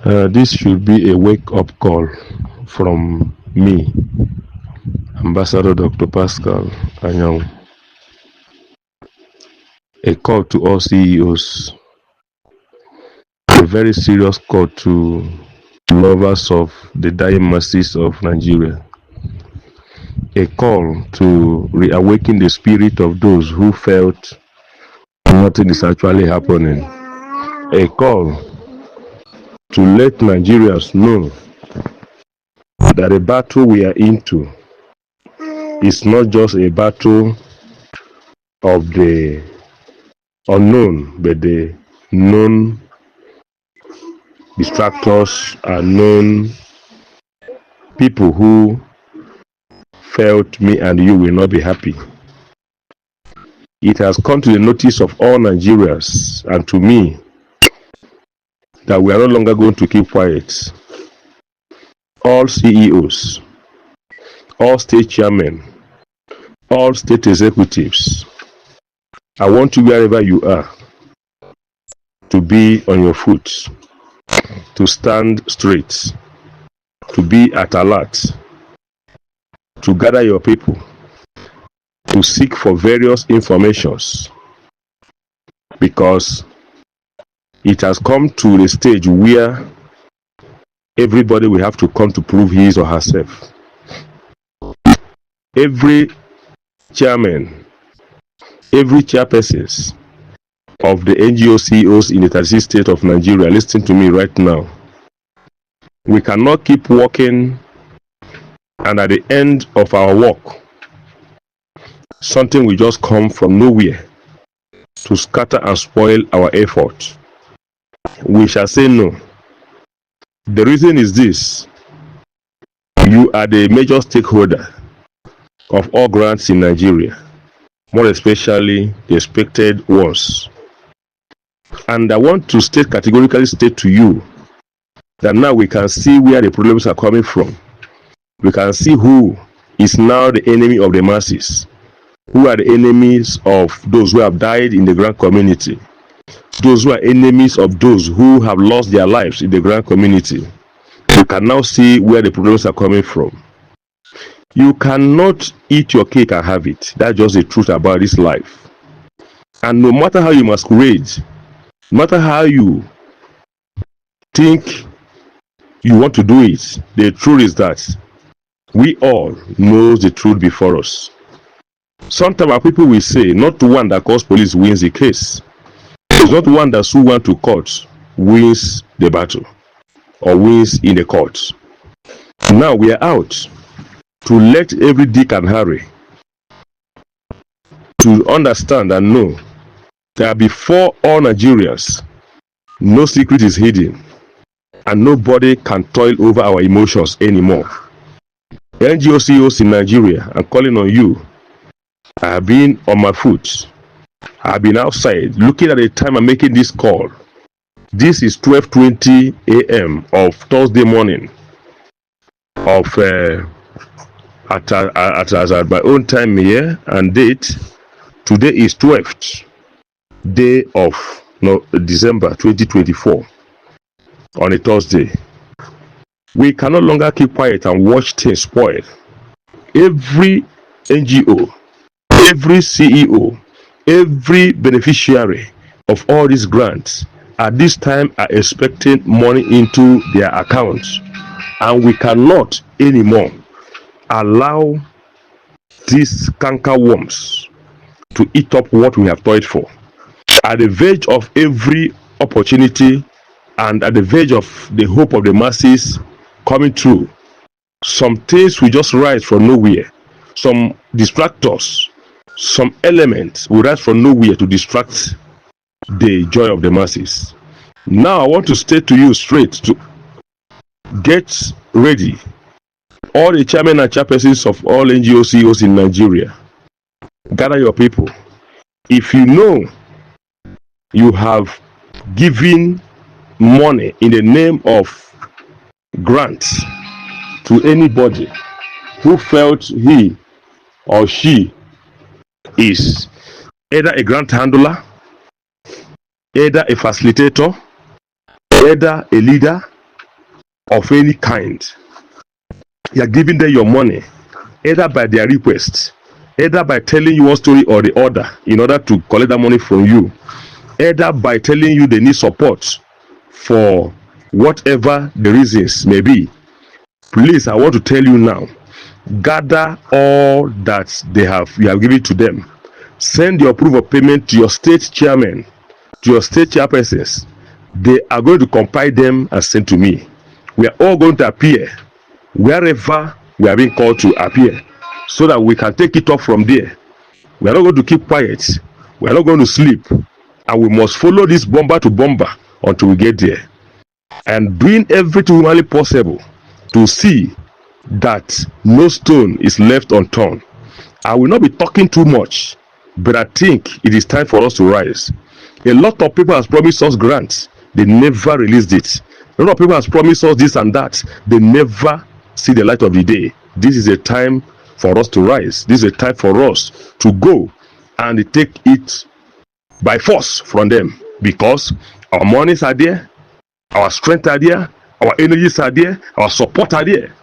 This should be a wake-up call from me, Ambassador Dr. Paschal Anyanwu. A call to all CEOs, a very serious call to lovers of the dying masses of Nigeria, a call to reawaken the spirit of those who felt nothing is actually happening, a call to let Nigerians know that the battle we are into is not just a battle of the unknown, but the known distractors and known people who felt me and you will not be happy. It has come to the notice of all Nigerians and to me that we are no longer going to keep quiet. All CEOs, all state chairmen, all state executives, I want you, wherever you are, to be on your foot, to stand straight, to be at alert, to gather your people, to seek for various informations, because it has come to the stage where everybody will have to come to prove his or herself. Every chairman, every chairpersons of the NGO CEOs in the 36 states of Nigeria, listen to me right now. We cannot keep working and at the end of our work, something will just come from nowhere to scatter and spoil our effort. We shall say no. The reason is this: you are the major stakeholder of all grants in Nigeria, more especially the expected ones. And I want to categorically state to you that now we can see where the problems are coming from. We can see who is now the enemy of the masses, who are the enemies of those who have died in the grant community, those who are enemies of those who have lost their lives in the grant community. You can now see where the problems are coming from. You cannot eat your cake and have it. That's just the truth about this life. And no matter how you masquerade, no matter how you think you want to do it, the truth is that we all know the truth before us. Sometimes our people will say, not one that calls police wins the case. It's not one that sue one to court wins the battle or wins in the court. Now we are out to let every Dick and Harry to understand and know that before all Nigerians, no secret is hidden and nobody can toil over our emotions anymore. NGO CEOs in Nigeria, I'm calling on you. I have been on my foot. I have been outside looking at the time I'm making this call. This is 12:20 a.m. of Thursday morning of at my own time here and date. Today is 12th day of December 2024 on a Thursday. We can no longer keep quiet and watch things spoil. Every NGO, every CEO, every beneficiary of all these grants at this time are expecting money into their accounts, and we cannot anymore allow these canker worms to eat up what we have toiled for. At the verge of every opportunity and at the verge of the hope of the masses coming through, some things will just rise from nowhere. Some distractors, some elements will rise from nowhere to distract the joy of the masses. Now I want to state to you straight to get ready. All the chairmen and chairpersons of all NGO CEOs in Nigeria, gather your people. If you know you have given money in the name of grants to anybody who felt he or she is either a grant handler, either a facilitator, either a leader, of any kind. You are giving them your money, either by their request, either by telling you one story or the other in order to collect that money from you, either by telling you they need support for whatever the reasons may be. Please, I want to tell you now, gather all that you have given to them. Send your proof of payment to your state chairman, to your state chairpersons. They are going to compile them and send to me. We are all going to appear wherever we are being called to appear, so that we can take it up from there. We are not going to keep quiet. We are not going to sleep, and we must follow this bomber to bomber until we get there. And doing everything humanly possible to see that no stone is left unturned. I will not be talking too much, but I think it is time for us to rise. A lot of people have promised us grants. They never released it. A lot of people have promised us this and that. They never see the light of the day. This is a time for us to rise. This is a time for us to go and take it by force from them, because our monies are there, our strength are there, our energies are there, our support are there.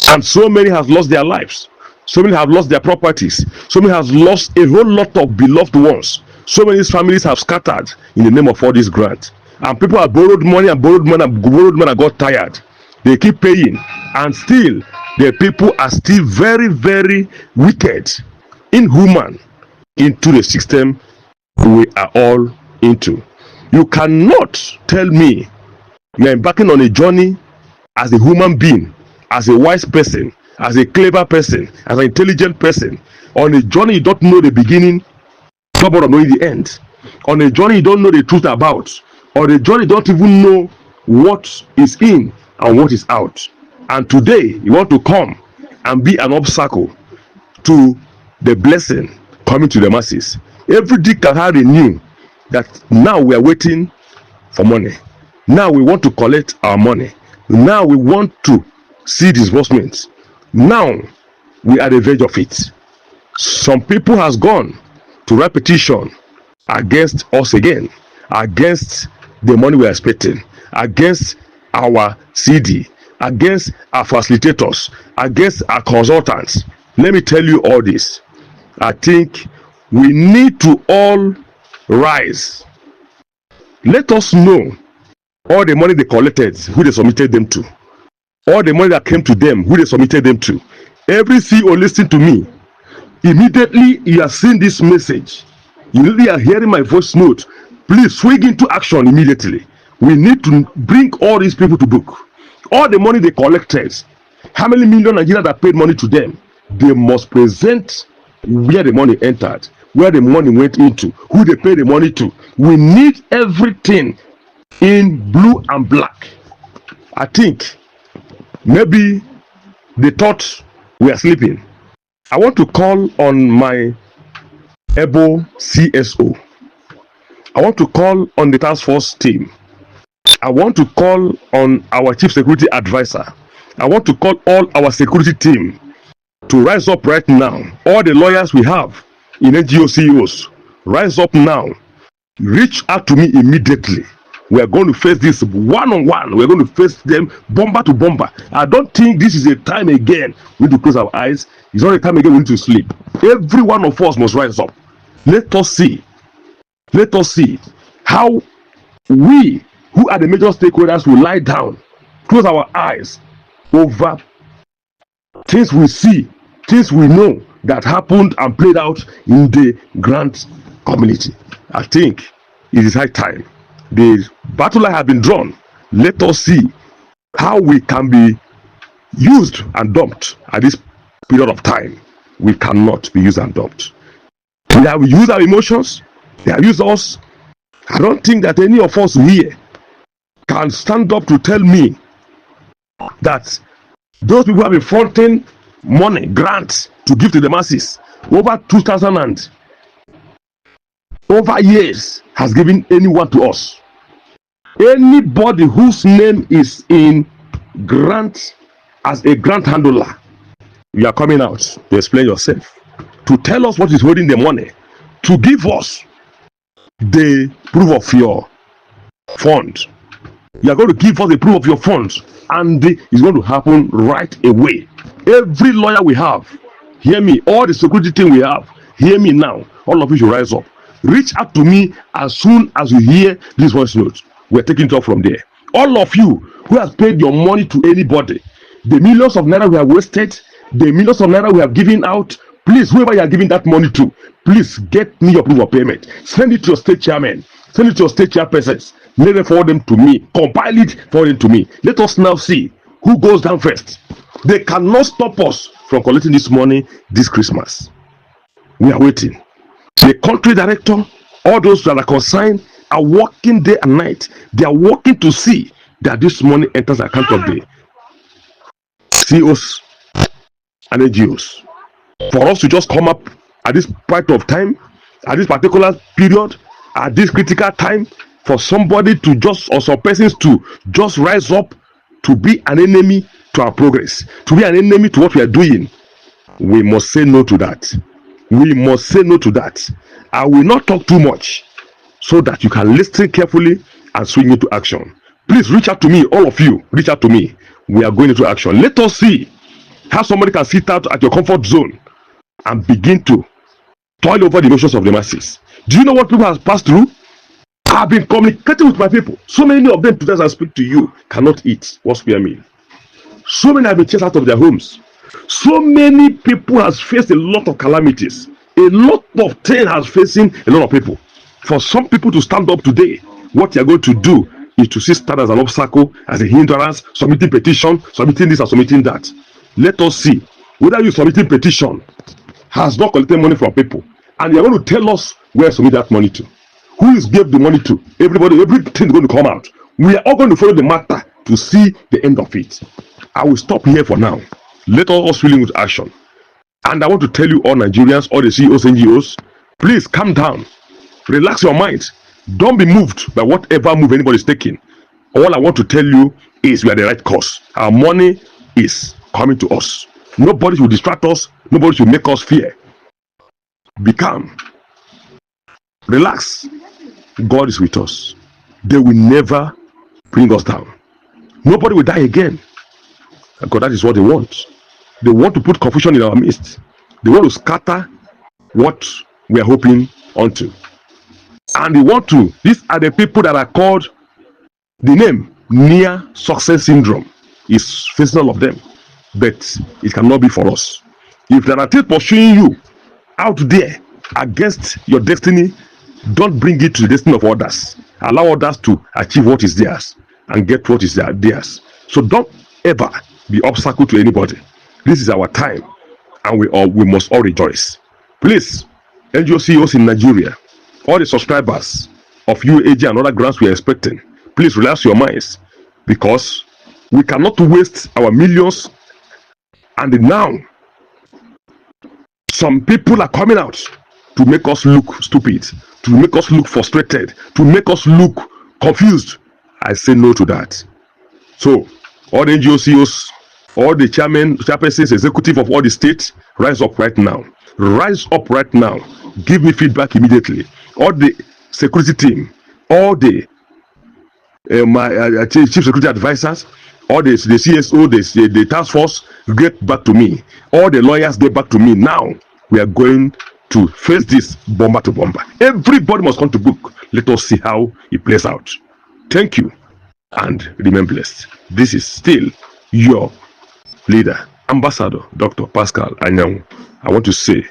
And so many have lost their lives. So many have lost their properties. So many have lost a whole lot of beloved ones. So many families have scattered in the name of all this grant. And people have borrowed money and borrowed money and borrowed money and got tired. They keep paying. And still, the people are still very, very wicked, inhuman into the system we are all into. You cannot tell me you are embarking on a journey as a human being, as a wise person, as a clever person, as an intelligent person, on a journey you don't know the beginning, not about knowing the end. On a journey you don't know the truth about. On a journey you don't even know what is in and what is out. And today you want to come and be an obstacle to the blessing coming to the masses. Every dick can have a knew that now we are waiting for money. Now we want to collect our money. Now we want to see disbursement. Now we are at the verge of it. Some people has gone to write petition against us again, against the money we are expecting, against our CD, against our facilitators, against our consultants. Let me tell you all this. I think we need to all rise. Let us know all the money they collected, who they submitted them to. All the money that came to them, who they submitted them to. Every CEO listening to me, immediately you are seeing this message, you are hearing my voice note, please swing into action immediately. We need to bring all these people to book. All the money they collected, how many million Nigerians that paid money to them, they must present where the money entered, where the money went into, who they paid the money to. We need everything in blue and black. I think maybe they thought we are sleeping. I want to call on my able CSO. I want to call on the task force team. I want to call on our chief security advisor. I want to call all our security team to rise up right now. All the lawyers we have in NGO CEOs, rise up now. Reach out to me immediately. We are going to face this one-on-one. We're going to face them bomber to bomber. I don't think this is a time again we need to close our eyes. It's not a time again we need to sleep. Every one of us must rise up. Let us see. Let us see how we, who are the major stakeholders, will lie down, close our eyes over things we see, things we know that happened and played out in the grant community. I think it is high time. The battle has been drawn. Let us see how we can be used and dumped at this period of time. We cannot be used and dumped. We have used our emotions. They have used us. I don't think that any of us here can stand up to tell me that those people have been fronting money, grants to give to the masses over 2,000 and over years has given anyone to us. Anybody whose name is in grant as a grant handler, you are coming out to explain yourself, to tell us what is holding the money, to give us the proof of your fund. You are going to give us a proof of your funds, and it's going to happen right away. Every lawyer we have, hear me. All the security team we have, hear me now. All of you should rise up. Reach out to me as soon as you hear this voice note. We're taking it off from there. All of you who have paid your money to anybody, the millions of naira we have wasted, the millions of naira we have given out, please, whoever you are giving that money to, please get me your proof of payment. Send it to your state chairman. Send it to your state chairpersons. Let them forward them to me. Compile it, forward it to me. Let us now see who goes down first. They cannot stop us from collecting this money this Christmas. We are waiting. The country director, all those that are concerned, are working day and night. They are working to see that this money enters the account of the CEOs and NGOs. For us to just come up at this point of time, at this particular period, at this critical time, for somebody to just, or some persons to just rise up to be an enemy to our progress, to be an enemy to what we are doing, we must say no to that. We must say no to that. I will not talk too much so that you can listen carefully and swing into action. Please reach out to me, all of you, reach out to me. We are going into action. Let us see how somebody can sit out at your comfort zone and begin to toil over the emotions of the masses. Do you know what people have passed through? I've been communicating with my people. So many of them, today as I speak to you, cannot eat one square meal. So many have been chased out of their homes. So many people has faced a lot of calamities. A lot of things has facing a lot of people. For some people to stand up today, what you are going to do is to see stand as an obstacle, as a hindrance, submitting petition, submitting this and submitting that. Let us see whether you submitting petition has not collected money from people, and you are going to tell us where to submit that money to. Who is gave the money to? Everybody, everything is going to come out. We are all going to follow the matter to see the end of it. I will stop here for now. Let us willing with action. And I want to tell you, all Nigerians, all the CEOs, NGOs, please calm down. Relax your mind. Don't be moved by whatever move anybody is taking. All I want to tell you is we are the right course. Our money is coming to us. Nobody should distract us. Nobody should make us fear. Be calm. Relax. God is with us. They will never bring us down. Nobody will die again. Because that is what they want. They want to put confusion in our midst. They want to scatter what we are hoping onto. And they want to, these are the people that are called, the name near success syndrome is facing all of them. But it cannot be for us. If there are things pursuing you out there against your destiny, don't bring it to the destiny of others. Allow others to achieve what is theirs and get what is theirs. So don't ever be obstacle to anybody. This is our time, and we must all rejoice. Please, NGO CEOs in Nigeria, all the subscribers of UAAG and other grants we are expecting, please relax your minds, because we cannot waste our millions. And now, some people are coming out to make us look stupid, to make us look frustrated, to make us look confused. I say no to that. So, all the NGO CEOs, all the chairpersons, executive of all the states, rise up right now. Rise up right now. Give me feedback immediately. All the security team, all the my chief security advisors, all the CSO, the task force, get back to me. All the lawyers, get back to me now. We are going to face this bomber to bomber. Everybody must come to book. Let us see how it plays out. Thank you, and remain blessed. This is still your leader, Ambassador Dr. Paschal Anyanwu. I want to say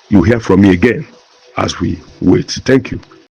you hear from me again as we wait. Thank you.